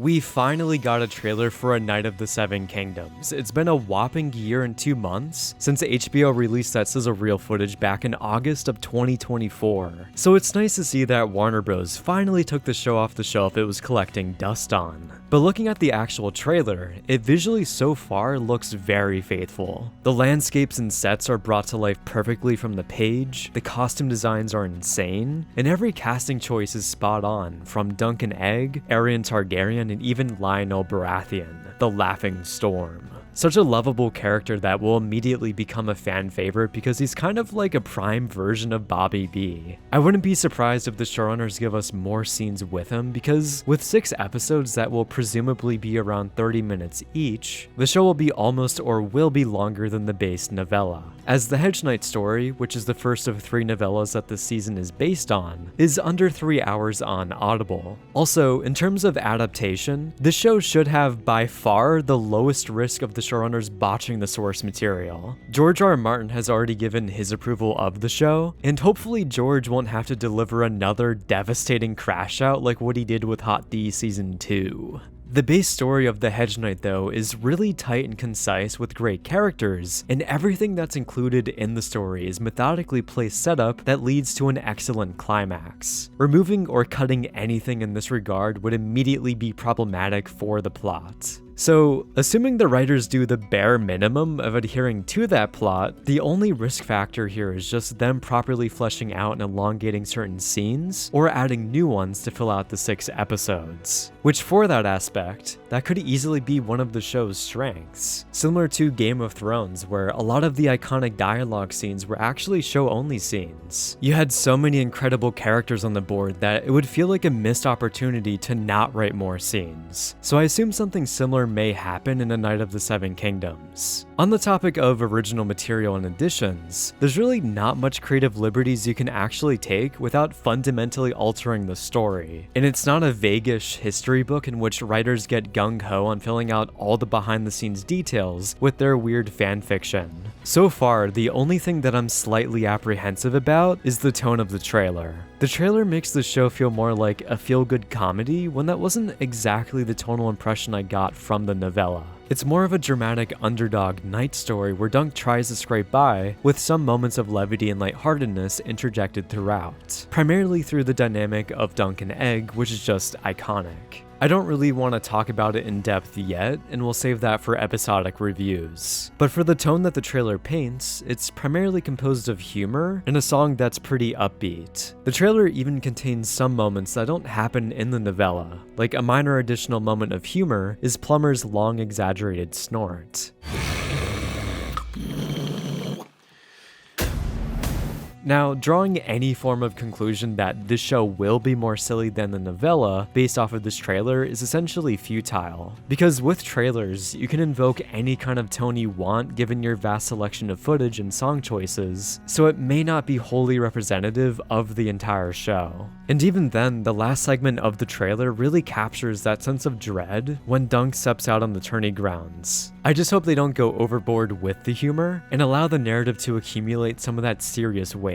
We finally got a trailer for A Knight of the Seven Kingdoms. It's been a whopping year and 2 months since HBO released that sizzle reel footage back in August of 2024. So it's nice to see that Warner Bros. Finally took the show off the shelf it was collecting dust on. But looking at the actual trailer, it visually so far looks very faithful. The landscapes and sets are brought to life perfectly from the page, the costume designs are insane, and every casting choice is spot on, from Duncan Egg, Aerion Targaryen, and even Lionel Baratheon, the Laughing Storm. Such a lovable character that will immediately become a fan favorite because he's kind of like a prime version of Bobby B. I wouldn't be surprised if the showrunners give us more scenes with him because with 6 episodes that will presumably be around 30 minutes each, the show will be almost or will be longer than the base novella. As the Hedge Knight story, which is the first of 3 novellas that this season is based on, is under 3 hours on Audible. Also, in terms of adaptation, this show should have by far the lowest risk of the showrunners botching the source material. George R. R. Martin has already given his approval of the show, and hopefully George won't have to deliver another devastating crash out like what he did with Hot D Season 2. The base story of The Hedge Knight, though, is really tight and concise with great characters, and everything that's included in the story is methodically placed setup that leads to an excellent climax. Removing or cutting anything in this regard would immediately be problematic for the plot. So, assuming the writers do the bare minimum of adhering to that plot, the only risk factor here is just them properly fleshing out and elongating certain scenes, or adding new ones to fill out the 6 episodes. Which for that aspect, that could easily be one of the show's strengths. Similar to Game of Thrones, where a lot of the iconic dialogue scenes were actually show-only scenes. You had so many incredible characters on the board that it would feel like a missed opportunity to not write more scenes. So I assume something similar may happen in A Knight of the Seven Kingdoms. On the topic of original material and additions, there's really not much creative liberties you can actually take without fundamentally altering the story. And it's not a vaguish history book in which writers get gung-ho on filling out all the behind-the-scenes details with their weird fanfiction. So far, the only thing that I'm slightly apprehensive about is the tone of the trailer. The trailer makes the show feel more like a feel-good comedy when that wasn't exactly the tonal impression I got from the novella. It's more of a dramatic underdog knight story where Dunk tries to scrape by, with some moments of levity and lightheartedness interjected throughout, primarily through the dynamic of Dunk and Egg, which is just iconic. I don't really want to talk about it in depth yet, and we'll save that for episodic reviews. But for the tone that the trailer paints, it's primarily composed of humor and a song that's pretty upbeat. The trailer even contains some moments that don't happen in the novella, like a minor additional moment of humor is Plumber's long exaggerated snort. Now, drawing any form of conclusion that this show will be more silly than the novella based off of this trailer is essentially futile. Because with trailers, you can invoke any kind of tone you want given your vast selection of footage and song choices, so it may not be wholly representative of the entire show. And even then, the last segment of the trailer really captures that sense of dread when Dunk steps out on the tourney grounds. I just hope they don't go overboard with the humor and allow the narrative to accumulate some of that serious weight.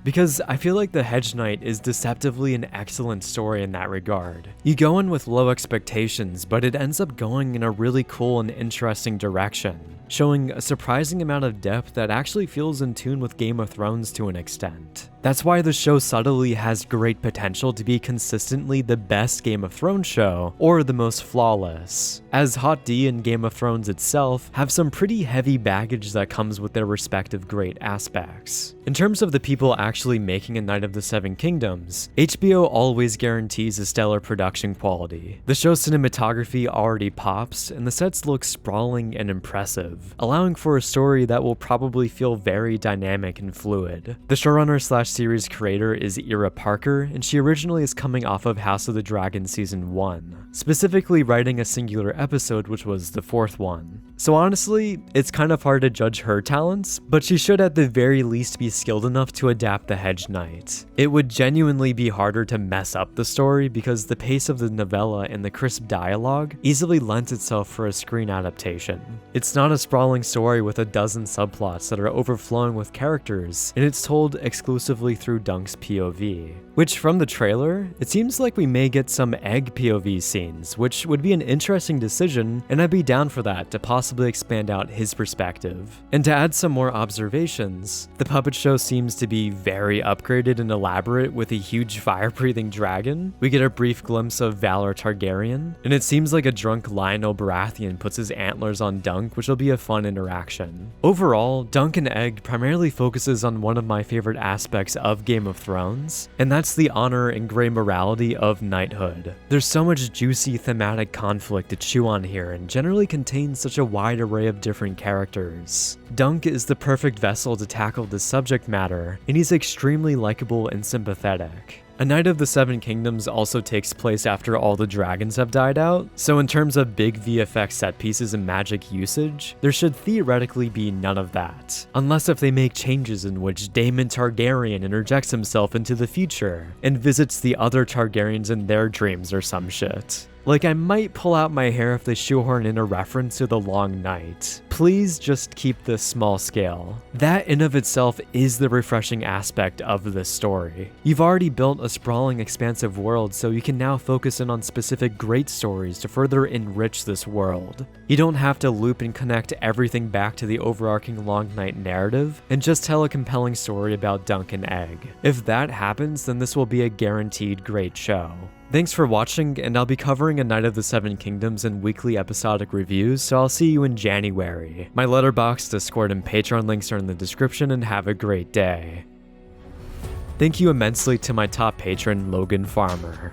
Because I feel like The Hedge Knight is deceptively an excellent story in that regard. You go in with low expectations, but it ends up going in a really cool and interesting direction, showing a surprising amount of depth that actually feels in tune with Game of Thrones to an extent. That's why the show subtly has great potential to be consistently the best Game of Thrones show, or the most flawless, as Hot D and Game of Thrones itself have some pretty heavy baggage that comes with their respective great aspects. In terms of the people actually making A Knight of the Seven Kingdoms, HBO always guarantees a stellar production quality. The show's cinematography already pops, and the sets look sprawling and impressive, allowing for a story that will probably feel very dynamic and fluid. The showrunner/series creator is Ira Parker, and she originally is coming off of House of the Dragon Season 1, specifically writing a singular episode which was the 4th one. So honestly, it's kind of hard to judge her talents, but she should at the very least be skilled enough to adapt The Hedge Knight. It would genuinely be harder to mess up the story because the pace of the novella and the crisp dialogue easily lends itself for a screen adaptation. It's not a sprawling story with a dozen subplots that are overflowing with characters, and it's told exclusively through Dunk's POV. Which, from the trailer, it seems like we may get some egg POV scenes, which would be an interesting decision, and I'd be down for that to possibly expand out his perspective. And to add some more observations, the puppet show seems to be very upgraded and elaborate with a huge fire-breathing dragon. We get a brief glimpse of Valor Targaryen, and it seems like a drunk Lionel Baratheon puts his antlers on Dunk, which will be a fun interaction. Overall, Dunk and Egg primarily focuses on one of my favorite aspects of Game of Thrones, and that's the honor and gray morality of knighthood. There's so much juicy thematic conflict to chew on here, and generally contains such a wide array of different characters. Dunk is the perfect vessel to tackle this subject matter, and he's extremely likable and sympathetic. A Knight of the Seven Kingdoms also takes place after all the dragons have died out, so in terms of big VFX set pieces and magic usage, there should theoretically be none of that. Unless if they make changes in which Daemon Targaryen interjects himself into the future and visits the other Targaryens in their dreams or some shit. Like, I might pull out my hair if they shoehorn in a reference to the Long Night. Please just keep this small scale. That in of itself is the refreshing aspect of this story. You've already built a sprawling, expansive world, so you can now focus in on specific great stories to further enrich this world. You don't have to loop and connect everything back to the overarching Long Night narrative, and just tell a compelling story about Dunk and Egg. If that happens, then this will be a guaranteed great show. Thanks for watching, and I'll be covering A Knight of the Seven Kingdoms in weekly episodic reviews, so I'll see you in January. My Letterboxd, Discord, and Patreon links are in the description, and have a great day. Thank you immensely to my top patron, Logan Farmer.